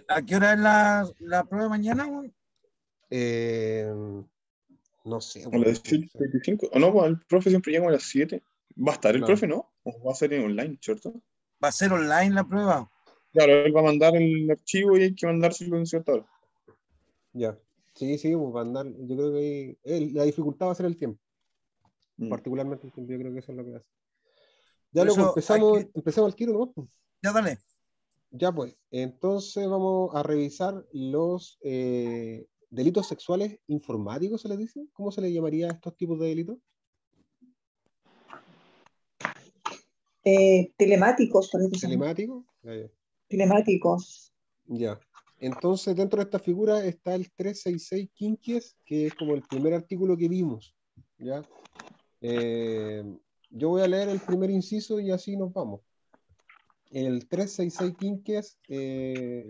¿A qué hora es la prueba mañana, güey? No sé. A las 7:25. O no, pues el profe siempre llega a las 7. ¿Va a estar el Claro. profe, no? ¿O va a ser en online, cierto? ¿Va a ser online la prueba? Claro, él va a mandar el archivo y hay que mandárselo en cierta hora. Ya. Sí, pues va a andar. Yo creo que la dificultad va a ser el tiempo. Particularmente el tiempo, yo creo que eso es lo que hace. Ya Por luego eso empezamos al tiro, ¿no? Ya dale. Ya pues, entonces vamos a revisar los delitos sexuales informáticos, ¿se les dice? ¿Cómo se le llamaría a estos tipos de delitos? Telemáticos, parece. ¿Telemáticos? Telemáticos. Ya. Entonces, dentro de esta figura está el 366 quinquies, que es como el primer artículo que vimos. ¿Ya? Yo voy a leer el primer inciso y así nos vamos. El 366 quinquies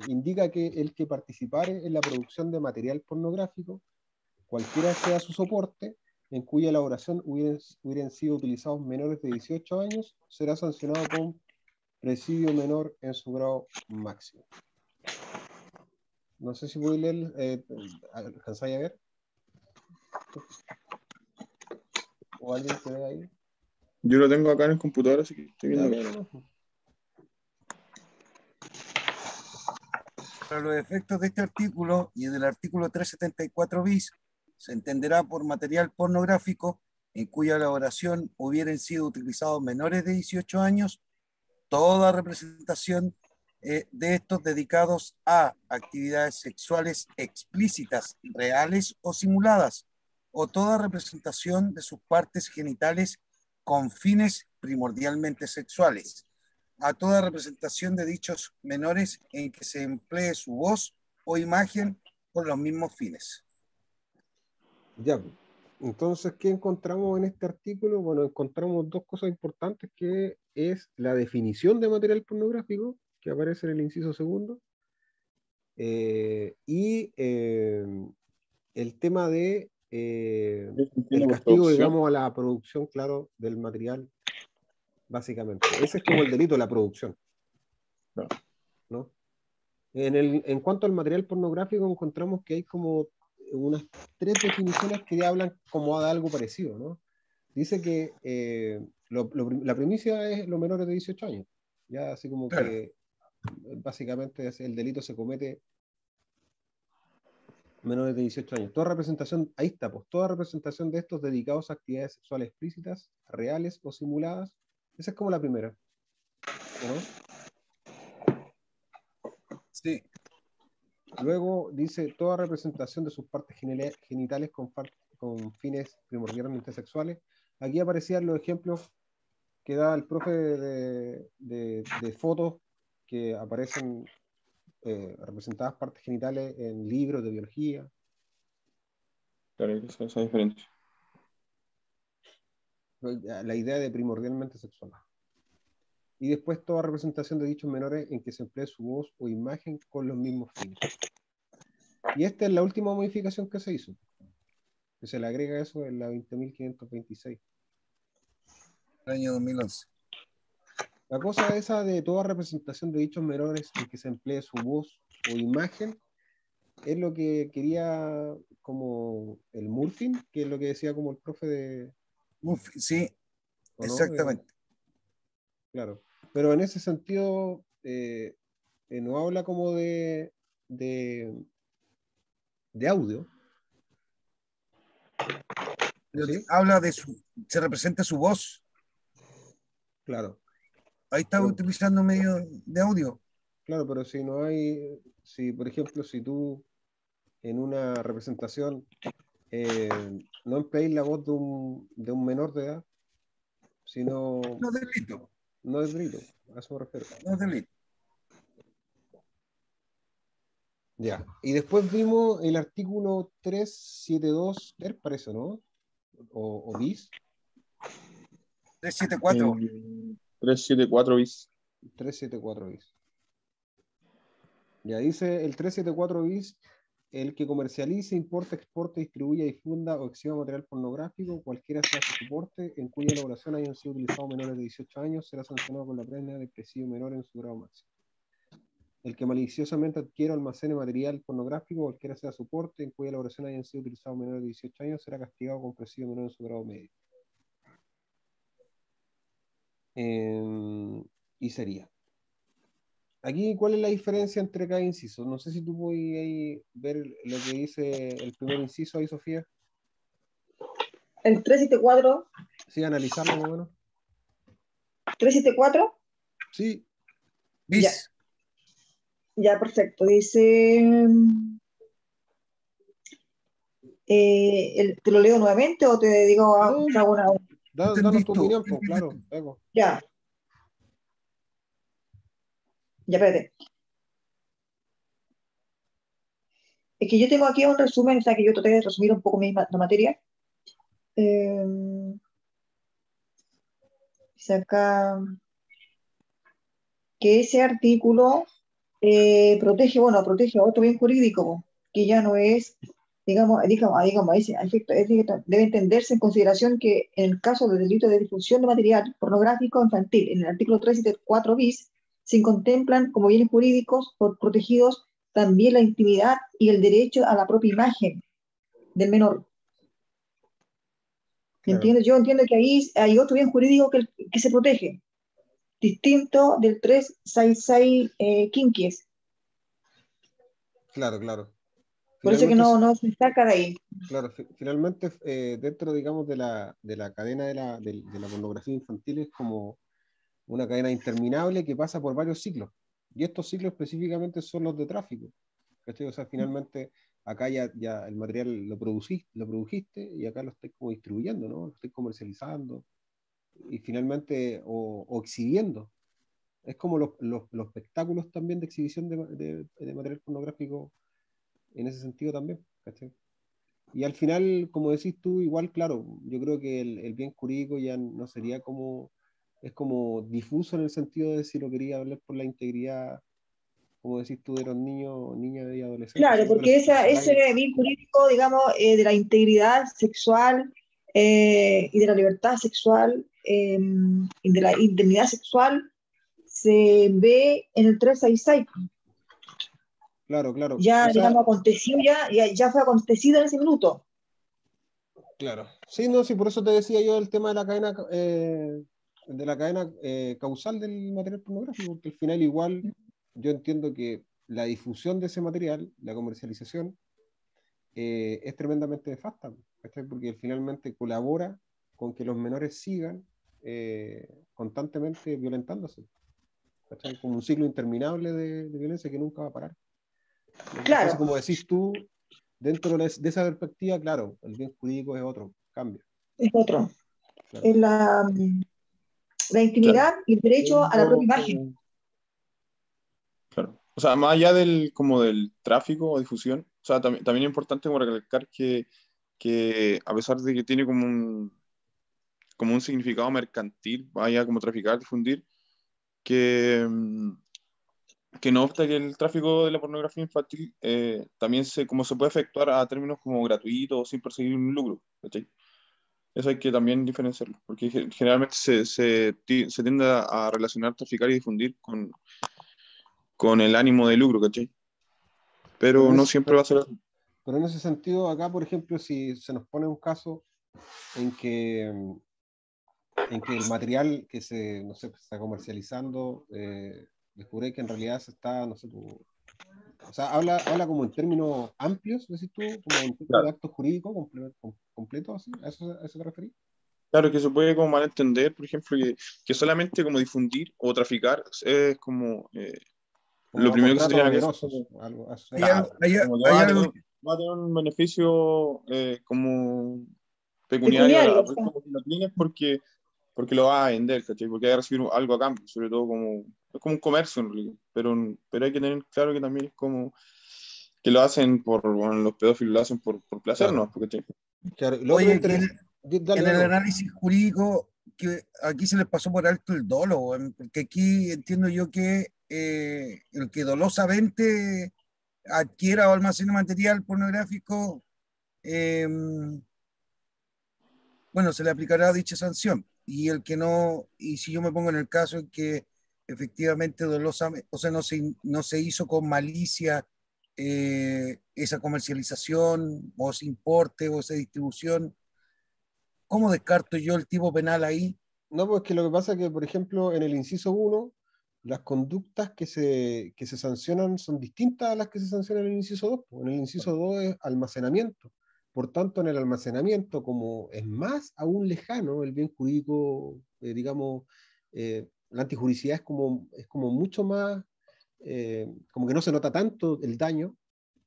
indica que el que participare en la producción de material pornográfico, cualquiera sea su soporte, en cuya elaboración hubieran sido utilizados menores de 18 años, será sancionado con presidio menor en su grado máximo. No sé si voy a leer, ¿alcanzáis a ver? ¿O alguien que ve ahí? Yo lo tengo acá en el computador, así que estoy viendo acá. Para los efectos de este artículo y del artículo 374 bis, se entenderá por material pornográfico en cuya elaboración hubieran sido utilizados menores de 18 años toda representación de estos dedicados a actividades sexuales explícitas, reales o simuladas, o toda representación de sus partes genitales con fines primordialmente sexuales, a toda representación de dichos menores en que se emplee su voz o imagen con los mismos fines. Ya, entonces, ¿qué encontramos en este artículo? Bueno, encontramos dos cosas importantes, que es la definición de material pornográfico, que aparece en el inciso segundo, y el tema de el castigo, digamos, a la producción, claro, del material, básicamente. Ese es como el delito de la producción. ¿No? En cuanto al material pornográfico, encontramos que hay como unas 3 definiciones que ya hablan como de algo parecido, ¿no? Dice que la primicia es los menores de 18 años. Ya así como Claro. que básicamente el delito se comete menores de 18 años. Toda representación, ahí está, pues toda representación de estos dedicados a actividades sexuales explícitas, reales o simuladas. Esa es como la primera, ¿no? Sí. Luego dice toda representación de sus partes genitales con fines primordialmente sexuales. Aquí aparecían los ejemplos que da el profe de fotos que aparecen representadas partes genitales en libros de biología. Claro, esa diferencia. La idea de primordialmente sexual. Y después toda representación de dichos menores en que se emplee su voz o imagen con los mismos fines. Y esta es la última modificación que se hizo, que se le agrega eso en la 20.526. El año 2011. La cosa esa de toda representación de dichos menores en que se emplee su voz o imagen es lo que quería como el Murphy, que es lo que decía como el profe de... Sí, ¿o no? exactamente. Claro, pero en ese sentido no habla como de audio. ¿Sí? Habla de se representa su voz. Claro. Ahí está utilizando medio de audio. Claro, pero si no hay, si por ejemplo, si tú en una representación no empleáis la voz de un menor de edad, sino... No es delito. No es delito, a eso me refiero. No es delito. Ya, y después vimos el artículo 372, parece, ¿no? O bis. 374. 374 bis. 374 bis. Ya dice el 374 bis, el que comercialice, importe, exporte, distribuya, difunda o exhiba material pornográfico, cualquiera sea su soporte, en cuya elaboración hayan sido utilizados menores de 18 años, será sancionado con la pena de presidio menor en su grado máximo. el que maliciosamente adquiera o almacene material pornográfico, cualquiera sea soporte, en cuya elaboración hayan sido utilizados menores de 18 años, será castigado con presidio menor en su grado medio. Y sería. Aquí, ¿cuál es la diferencia entre cada inciso? No sé si tú puedes ahí ver lo que dice el primer inciso ahí, Sofía. El 374, Sí, analizarlo más o menos. 374, Sí, ya, Bis. ya, perfecto. Dice, ¿te lo leo nuevamente o te digo, no, te hago una? danos ¿Entendís tu tú? opinión, pues ¿Entiendes claro. tú? Luego. Ya, ya, espérate. Es que yo tengo aquí un resumen, o sea, que yo traté de resumir un poco la materia. Eh, Dice acá que ese artículo protege a otro bien jurídico, po, que ya no es, digamos, dice, a efecto, debe entenderse en consideración que en el caso del delito de difusión de material pornográfico infantil, en el artículo 374 bis, se contemplan como bienes jurídicos protegidos también la intimidad y el derecho a la propia imagen del menor. ¿Me Claro, entiendes? Yo entiendo que ahí hay otro bien jurídico que se protege, distinto del 366 quinquies. claro. Por eso que Finalmente, no se saca de ahí. claro, finalmente dentro, digamos, de la cadena de la pornografía infantil es como una cadena interminable que pasa por varios ciclos. Y estos ciclos específicamente son los de tráfico. ¿Cachai? O sea, finalmente acá ya el material lo produjiste y acá lo estáis como distribuyendo, ¿no? Lo estáis comercializando y finalmente o exhibiendo. Es como los espectáculos también de exhibición de material pornográfico en ese sentido también, ¿cachai? Y al final, como decís tú, igual, claro, yo creo que el bien jurídico ya no sería como, es como difuso en el sentido de si lo quería hablar por la integridad, como decís tú, de los niños, niñas y adolescentes, Claro, sino que lo porque ese especificarais. bien jurídico, digamos, de la integridad sexual y de la libertad sexual y de la indemnidad sexual se ve en el 366. Claro. Ya, O sea, digamos, aconteció ya fue acontecido en ese minuto. claro. Sí, no, sí, por eso te decía yo el tema de la cadena causal del material pornográfico, porque al final igual yo entiendo que la difusión de ese material, la comercialización, es tremendamente nefasta, ¿cachai? Porque finalmente colabora con que los menores sigan constantemente violentándose, ¿cachai? Como un ciclo interminable de violencia que nunca va a parar. Entonces, Claro, como decís tú, dentro de esa perspectiva, claro, el bien jurídico es otro, cambia. es otro. Claro. Es la Claro. intimidad y el derecho a la propia imagen. Yo- Claro. O sea, más allá del, como del tráfico o difusión, o sea, también es importante como recalcar que a pesar de que tiene como un significado mercantil, vaya como traficar, difundir, que, que no obsta que el tráfico de la pornografía infantil también como se puede efectuar a términos como gratuitos, sin perseguir un lucro, ¿cachai? Eso hay que también diferenciarlo, porque generalmente se tiende a relacionar traficar y difundir con el ánimo de lucro, ¿cachai? Pero Pero en no ese, siempre va a ser así. pero en ese sentido, acá, por ejemplo, si se nos pone un caso en que, en que el material que se, no sé, se está comercializando, descubre que en realidad se está, no sé, o sea, habla como en términos amplios, decís tú, como en términos de Claro. acto jurídico completo, así, a eso te referís? Claro que se puede como malentender, por ejemplo, que solamente como difundir o traficar es como lo Como a primero que se contratos tiene en la cabeza es onerosos, como, algo, a eso se Hay refiere. algo, claro, hay, como que hay algo, va a tener un beneficio como pecuniario, Pecuniario, o sea, como que lo tienes porque lo vas a vender, ¿cachai? Porque vas a recibir algo a cambio, sobre todo como, es como un comercio en realidad, pero hay que tener claro que también es como que lo hacen bueno, los pedófilos lo hacen por placer, Claro, ¿no? Porque, claro. Y lo otro oye, aquí interés, dale, en el dale. análisis jurídico, que aquí se les pasó por alto el dolo, weón, porque aquí entiendo yo que el que dolosamente adquiera o almacene material pornográfico, eh, bueno, se le aplicará dicha sanción. Y el que no, y si yo me pongo en el caso en que efectivamente dolosamente, o sea, no se hizo con malicia esa comercialización o ese importe o esa distribución. ¿Cómo descarto yo el tipo penal ahí? No, pues que lo que pasa es que, por ejemplo, en el inciso 1, las conductas que se sancionan son distintas a las que se sancionan en el inciso 2. En el inciso 2 es almacenamiento. Por tanto, en el almacenamiento, como es más aún lejano el bien jurídico, digamos, la antijuricidad es como mucho más, como que no se nota tanto el daño.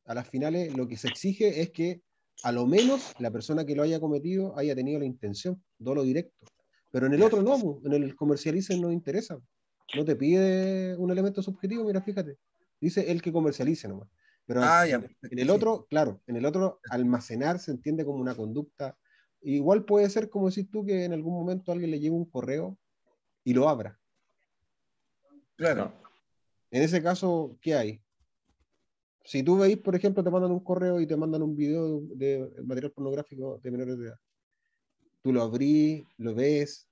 A las finales, lo que se exige es que a lo menos la persona que lo haya cometido haya tenido la intención, dolo directo. Pero en el otro no, en el comercialice no interesa. No te pide un elemento subjetivo, mira, fíjate. Dice el que comercialice nomás. Pero Ah, ya, en perfecto, el sí. otro, claro, en el otro almacenar se entiende como una conducta. Igual puede ser, como decís tú, que en algún momento alguien le llegue un correo y lo abra. Claro. No. En ese caso, ¿qué hay? Si tú veis, por ejemplo, te mandan un correo y te mandan un video de material pornográfico de menores de edad. Tú lo abrís, lo ves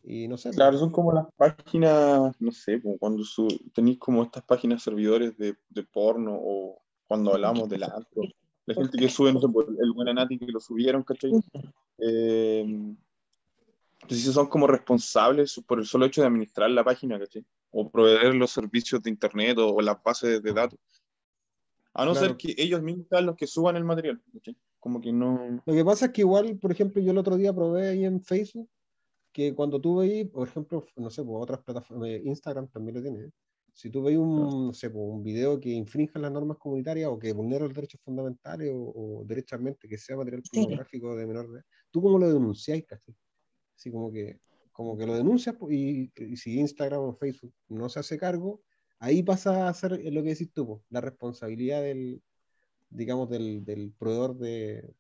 y no sé, pues, Claro, son como las páginas, no sé, como cuando tenéis como estas páginas servidores de porno o cuando hablamos del antro. La gente que sube, no sé, por el buen Anati que lo subieron, ¿cachai? Entonces sí son como responsables por el solo hecho de administrar la página, ¿cachai? O proveer los servicios de internet o las bases de datos. A no ser claro. que ellos mismos sean los que suban el material, ¿cachai? Como que no... Lo que pasa es que igual, por ejemplo, yo el otro día probé ahí en Facebook que cuando tú veis, por ejemplo, no sé, pues otras plataformas, Instagram también lo tiene. Si tú veis un, no sé, pues, un video que infrinja las normas comunitarias o que vulnera los derechos fundamentales o derechamente que sea material Sí. pornográfico de menor edad, ¿tú cómo lo denunciáis, cachai? Así como que lo denuncias pues, y si Instagram o Facebook no se hace cargo, ahí pasa a ser lo que decís tú, pues, la responsabilidad del, digamos, del proveedor de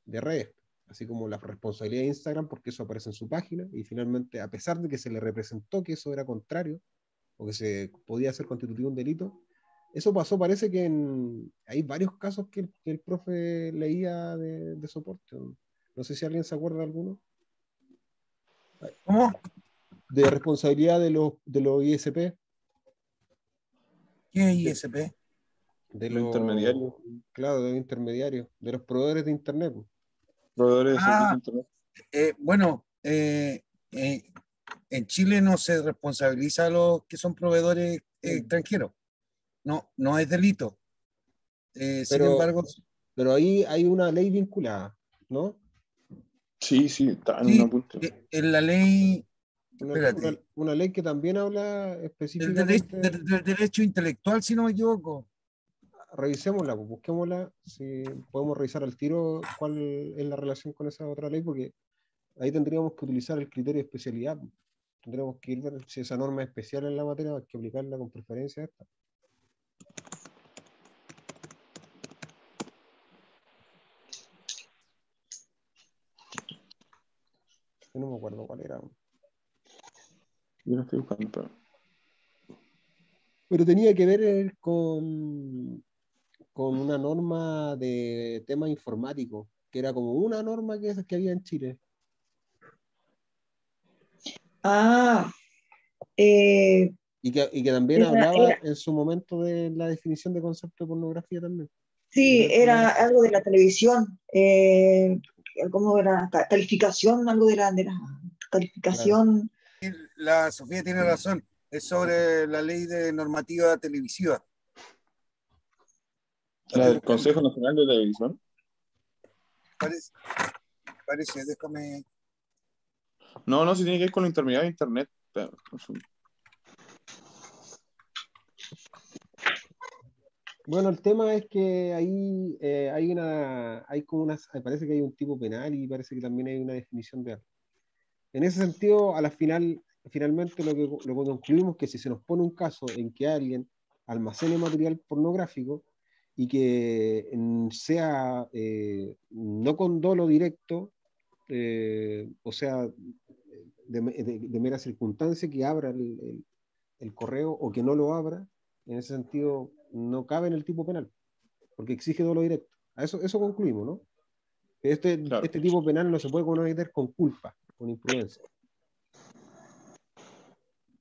redes, así como la responsabilidad de Instagram porque eso aparece en su página y finalmente, a pesar de que se le representó que eso era contrario o que se podía hacer constitutivo un delito, eso pasó, parece que hay varios casos que el profe leía de soporte. No sé si alguien se acuerda de alguno. ¿Cómo? De responsabilidad de los ISP, ¿Qué es ISP? de Los los, intermediarios, claro, de los intermediarios, de los proveedores de Internet. proveedores de servicios de Ah, internet. bueno, en Chile no se responsabiliza a los que son proveedores extranjeros. No, no es delito. Sin Pero, embargo, pero ahí hay una ley vinculada, ¿no? Sí, sí, está en una sí, punta. en la ley, espérate, Una ley que también habla el derecho, específicamente, del derecho intelectual, si no me equivoco. revisémosla, pues, busquémosla, si podemos revisar al tiro cuál es la relación con esa otra ley, porque ahí tendríamos que utilizar el criterio de especialidad. Tendríamos que ir a ver si esa norma es especial en la materia, hay que aplicarla con preferencia a esta. Yo no me acuerdo cuál era. Yo no estoy buscando, Pero tenía que ver con una norma de tema informático, que era como una norma que había en Chile. Ah, eh, Y que también hablaba era, en su momento de la definición de concepto de pornografía también. sí, Material era pornográfico. algo de la televisión, ¿cómo era? Calificación, algo de la Claro, calificación. La Sofía tiene razón, es sobre la ley de normativa televisiva. La la estoy del buscando. Consejo Nacional de Televisión. Parece, parece, déjame. No, no, si tiene que ver con la intermediario de internet. bueno, el tema es que ahí hay como parece que hay un tipo penal y parece que también hay una definición de algo. En ese sentido, finalmente lo que concluimos es que si se nos pone un caso en que alguien almacene material pornográfico y que sea no con dolo directo, o sea, de mera circunstancia que abra el correo o que no lo abra, en ese sentido no cabe en el tipo penal, porque exige dolo directo. Eso concluimos, ¿no? Claro. Este tipo penal no se puede cometer con culpa, con imprudencia.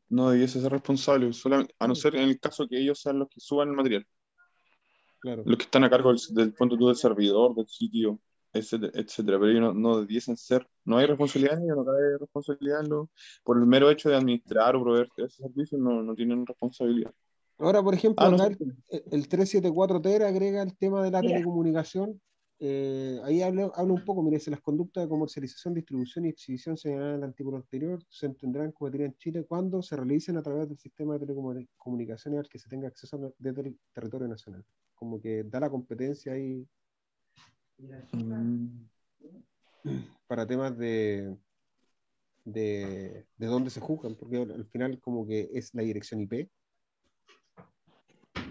no debiese ser responsable, solamente, a no ser en el caso que ellos sean los que suban el material, Claro. los que están a cargo del punto tú del servidor, del sitio, etcétera, etcétera. Pero ellos no debiesen ser, no hay responsabilidad en ellos, no cabe responsabilidad por el mero hecho de administrar o proveer ese servicio, no tienen responsabilidad. Ahora, por ejemplo, Ah, no acá sé. el 374 TER agrega el tema de la Mira, telecomunicación. Ahí habla un poco, mire, dice, las conductas de comercialización, distribución y exhibición señaladas en el artículo anterior se entenderán cometer en Chile cuando se realicen a través del sistema de telecomunicaciones al que se tenga acceso desde el territorio nacional. Como que da la competencia ahí Mm, para temas de dónde se juzgan, porque al final como que es la dirección IP,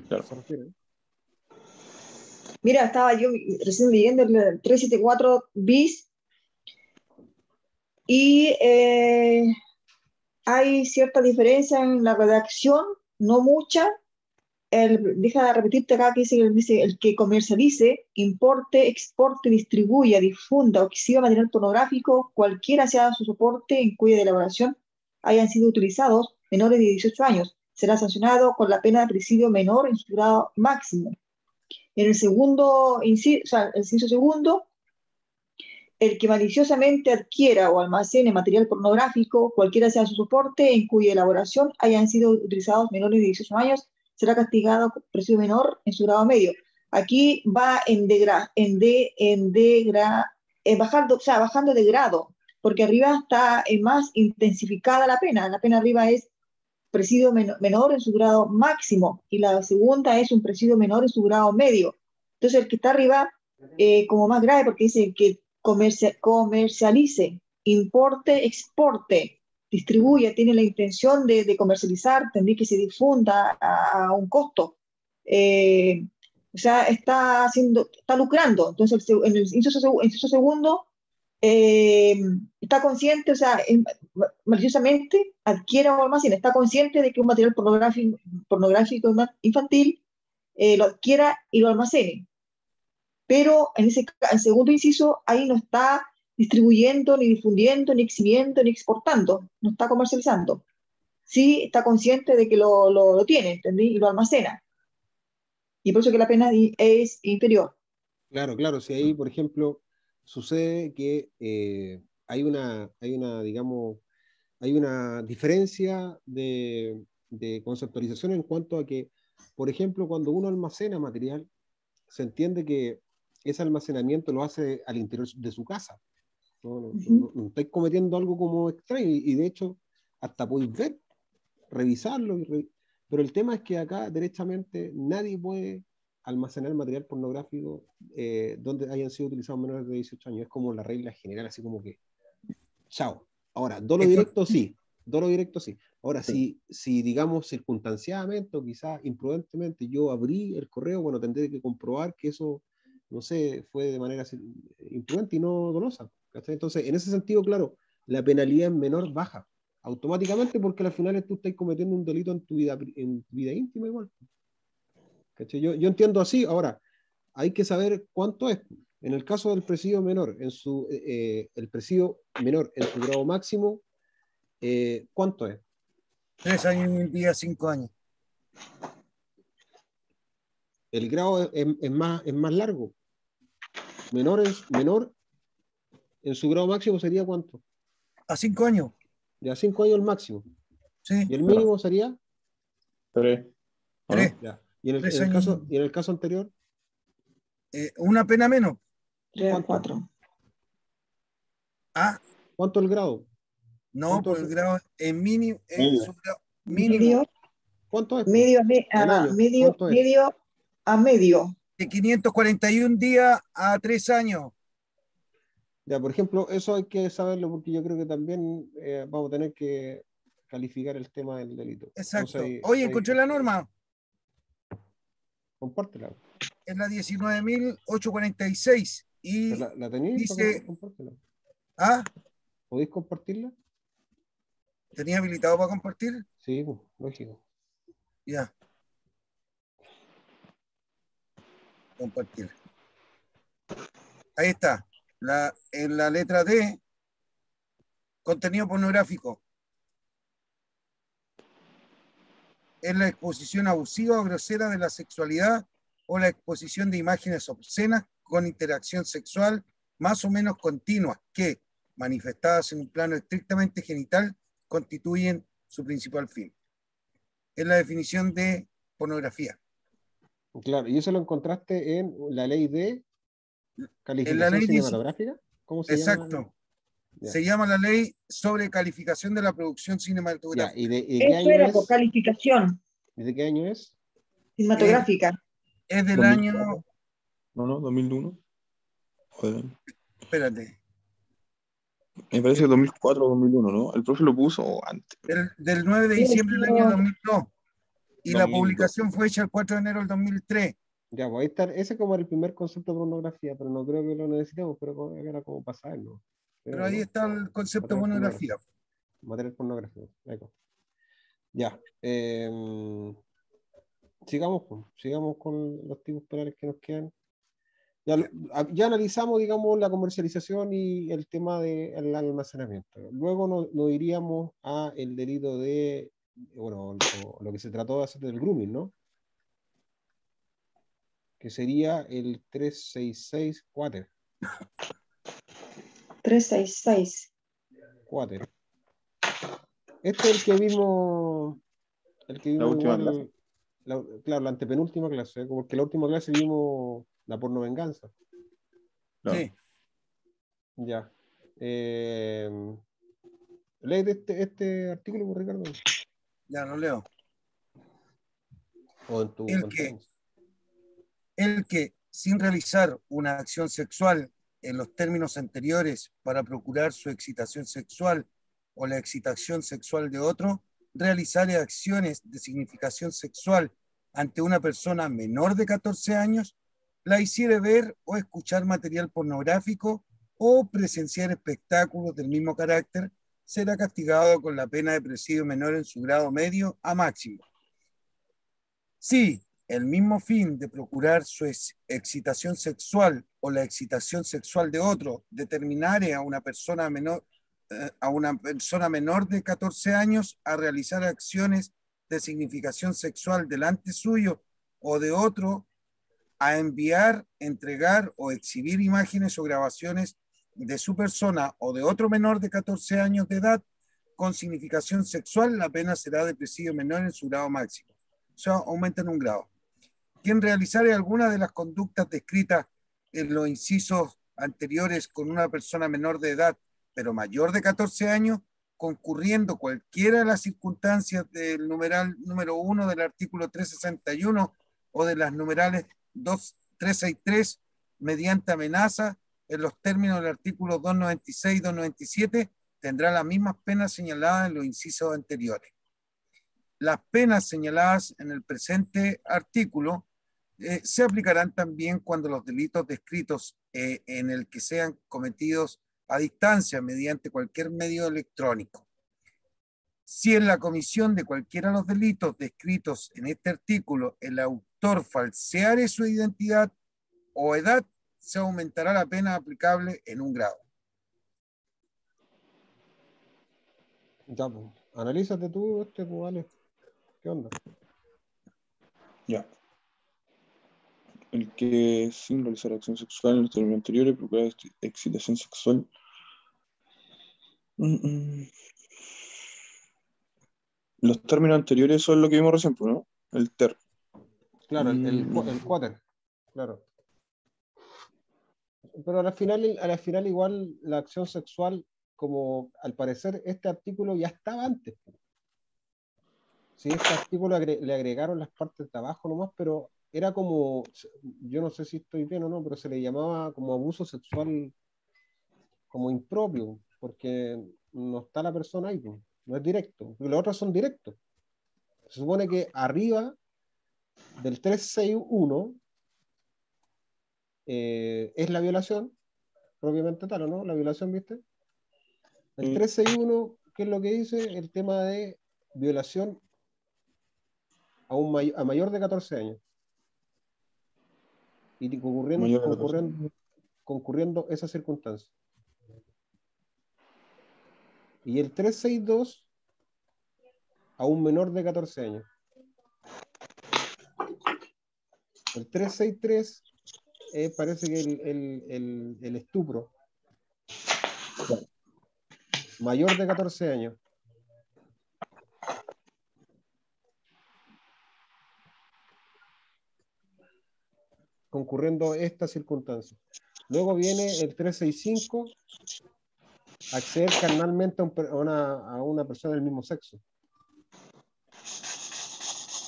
claro. se refiere. mira, estaba yo recién leyendo el 374 bis y hay cierta diferencia en la redacción, no mucha. Deja de repetirte acá que dice el que comercialice, importe, exporte, distribuya, difunda o exhiba material pornográfico, cualquiera sea su soporte en cuya elaboración hayan sido utilizados menores de 18 años, será sancionado con la pena de presidio menor en su grado máximo. En el segundo inciso, o sea, el inciso segundo, el que maliciosamente adquiera o almacene material pornográfico, cualquiera sea su soporte, en cuya elaboración hayan sido utilizados menores de 18 años, será castigado con presidio menor en su grado medio. Aquí va bajando, o sea, bajando de grado, porque arriba está más intensificada la pena. La pena arriba es presidio menor en su grado máximo y la segunda es un presidio menor en su grado medio. Entonces el que está arriba, como más grave, porque dice que comercialice, importe, exporte, distribuya, tiene la intención de comercializar, tendría que se difunda a un costo. O sea, está lucrando. Entonces, en el inciso segundo, eh, está consciente, o sea, maliciosamente adquiere o almacena, está consciente de que un material pornográfico infantil lo adquiera y lo almacene. Pero en el segundo inciso, ahí no está distribuyendo, ni difundiendo, ni exhibiendo, ni exportando, no está comercializando. Sí está consciente de que lo tiene, ¿entendí? Y lo almacena. Y por eso que la pena es inferior. Claro, claro, si ahí, por ejemplo, sucede que digamos, hay una diferencia de conceptualización en cuanto a que, por ejemplo, cuando uno almacena material, se entiende que ese almacenamiento lo hace al interior de su casa. No estáis cometiendo algo como extraño y de hecho hasta podéis ver, revisarlo, pero el tema es que acá derechamente nadie puede almacenar material pornográfico donde hayan sido utilizados menores de 18 años. Es como la regla general, así como que, chao. Ahora, dolo directo sí. Ahora, si digamos circunstanciadamente o quizás imprudentemente yo abrí el correo, bueno, tendré que comprobar que eso, no sé, fue de manera imprudente y no dolosa. ¿Cachai? Entonces, en ese sentido, claro, la penalidad en menor baja automáticamente porque al final tú estás cometiendo un delito en tu vida íntima igual. ¿Cachai? Yo entiendo así. Ahora, hay que saber cuánto es. En el caso del presidio menor, el presidio menor en su grado máximo, ¿cuánto es? 3 años y un día, 5 años. El grado es más largo. Menor en su grado máximo sería ¿cuánto? A 5 años, Ya 5 años el máximo. sí, ¿Y el mínimo sería? 3, ¿o 3, no? Ya. ¿Y en 3 el años, caso anterior? una pena menos. 3 a ¿Cuánto? 4. Ah, ¿Cuánto el grado? no, ¿Cuánto por el grado es mínimo, Medio. mínimo Medio, ¿Cuánto es? En medio, años, ¿cuánto es? medio a medio. de 541 días a 3 años. Ya, por ejemplo, eso hay que saberlo porque yo creo que también vamos a tener que calificar el tema del delito. Entonces, Exacto. Oye, encontré la norma, compártela. es la 19.846 y ¿La tenéis? dice, Compártela. ah, ¿Podéis compartirla? ¿tenía habilitado para compartir? Sí, pues, lógico. Ya, compartir. Ahí está. En la letra D, contenido pornográfico. es la exposición abusiva o grosera de la sexualidad o la exposición de imágenes obscenas con interacción sexual más o menos continua que, manifestadas en un plano estrictamente genital, constituyen su principal fin. Es la definición de pornografía. Claro, y eso lo encontraste en la ley de En la calificación ley dice, cinematográfica. ¿Cómo se llama? exacto, Ya, se llama la ley sobre calificación de la producción ya. cinematográfica. ¿Y de qué Eso año era por es? calificación ¿Y de qué año es? Eh, cinematográfica. es del 2004. año, No, 2001. Joder, espérate, me parece que 2004 o 2001, ¿no? El profe lo puso antes. del 9 de Debe haber diciembre del año sido 2002. Y la 2002. publicación fue hecha el 4 de enero del 2003. Ya, pues ahí está. Ese es como el primer concepto de pornografía, pero no creo que lo necesitemos, pero era como pasar, ¿no? Pero Creo, ahí ¿no? está el concepto de Material pornografía. pornográfico. Material pornográfico. Ahí está. Ya. Sigamos, pues, sigamos con los tipos penales que nos quedan. Ya, ya analizamos, digamos, la comercialización y el tema del almacenamiento. Luego nos iríamos a el delito de, bueno, lo que se trató de hacer del grooming, ¿no? Que sería el 366 Quater. 366. Quater. Este es el que La vimos última clase. igual, claro, la antepenúltima clase, porque la última clase vimos la porno venganza. Claro. Sí, Ya. Lee de este artículo, por Ricardo, ya lo leo. o en tu El pantalla. que, el que, sin realizar una acción sexual en los términos anteriores para procurar su excitación sexual o la excitación sexual de otro, realizar acciones de significación sexual ante una persona menor de 14 años, la hiciere ver o escuchar material pornográfico o presenciar espectáculos del mismo carácter, será castigado con la pena de presidio menor en su grado medio a máximo. Si el mismo fin de procurar su excitación sexual o la excitación sexual de otro determinare a una persona menor de 14 años a realizar acciones de significación sexual delante suyo o de otro, a enviar, entregar o exhibir imágenes o grabaciones de su persona o de otro menor de 14 años de edad con significación sexual, la pena será de presidio menor en su grado máximo. O sea, aumenta en un grado. Quien realizare alguna de las conductas descritas en los incisos anteriores con una persona menor de edad, pero mayor de 14 años, concurriendo cualquiera de las circunstancias del numeral número 1 del artículo 361 o de las numerales 363 mediante amenaza en los términos del artículo 296 y 297, tendrá las mismas penas señaladas en los incisos anteriores. Las penas señaladas en el presente artículo se aplicarán también cuando los delitos descritos en el que sean cometidos a distancia mediante cualquier medio electrónico. Si en la comisión de cualquiera de los delitos descritos en este artículo el autor falseare su identidad o edad, se aumentará la pena aplicable en un grado. Ya, pues, analízate tú, pues, vale. ¿Qué onda? Ya. El que sin realizar acción sexual en los términos anteriores procura excitación sexual. Los términos anteriores son lo que vimos recién, ¿no? El ter. Claro, el Quater, claro. Pero a la final igual la acción sexual, como al parecer este artículo ya estaba antes. Sí, este artículo le agregaron las partes de abajo nomás, pero era como, yo no sé si estoy bien o no, pero se le llamaba como abuso sexual como impropio, porque no está la persona ahí, pues, no es directo, porque los otros son directos. Se supone que arriba del 361 es la violación, propiamente tal, ¿o no? La violación, ¿viste? El 361, ¿qué es lo que dice? El tema de violación a mayor de 14 años. Y Mayor de 14 años. concurriendo esas circunstancias. Y el 362 a un menor de 14 años. El 363 parece que el estupro mayor de 14 años. Concurriendo esta circunstancia. Luego viene el 365, acceder carnalmente a una persona del mismo sexo.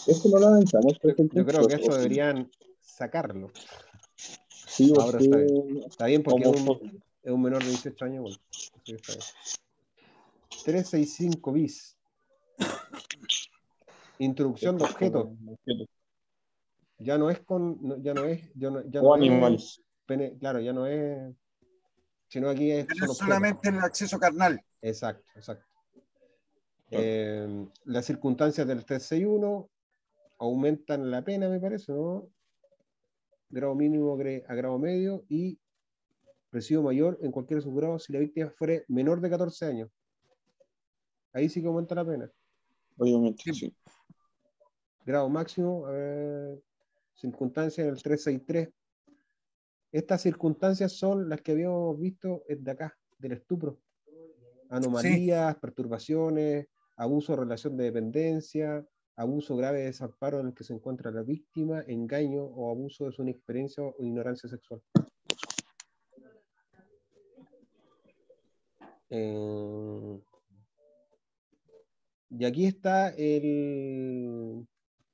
Eso no lo analizamos, Yo creo que eso deberían sacarlo. Sí, Ahora porque está bien porque es un menor de 18 años. Bueno, sí, está bien. 365 bis. Introducción de objetos. Ya no es o animales. Claro, ya no es, sino aquí es Pero es solamente el acceso carnal. Exacto. Las circunstancias del 361 aumentan la pena, me parece, ¿no? Grado mínimo a grado medio y residuo mayor en cualquiera de sus grados si la víctima fuera menor de 14 años. Ahí sí que aumenta la pena. Obviamente, sí. Grado máximo, circunstancias en el 363. Estas circunstancias son las que habíamos visto de acá, del estupro. Anomalías, perturbaciones, abuso de relación de dependencia, abuso grave de desamparo en el que se encuentra la víctima, engaño o abuso de su inexperiencia o ignorancia sexual. Y aquí está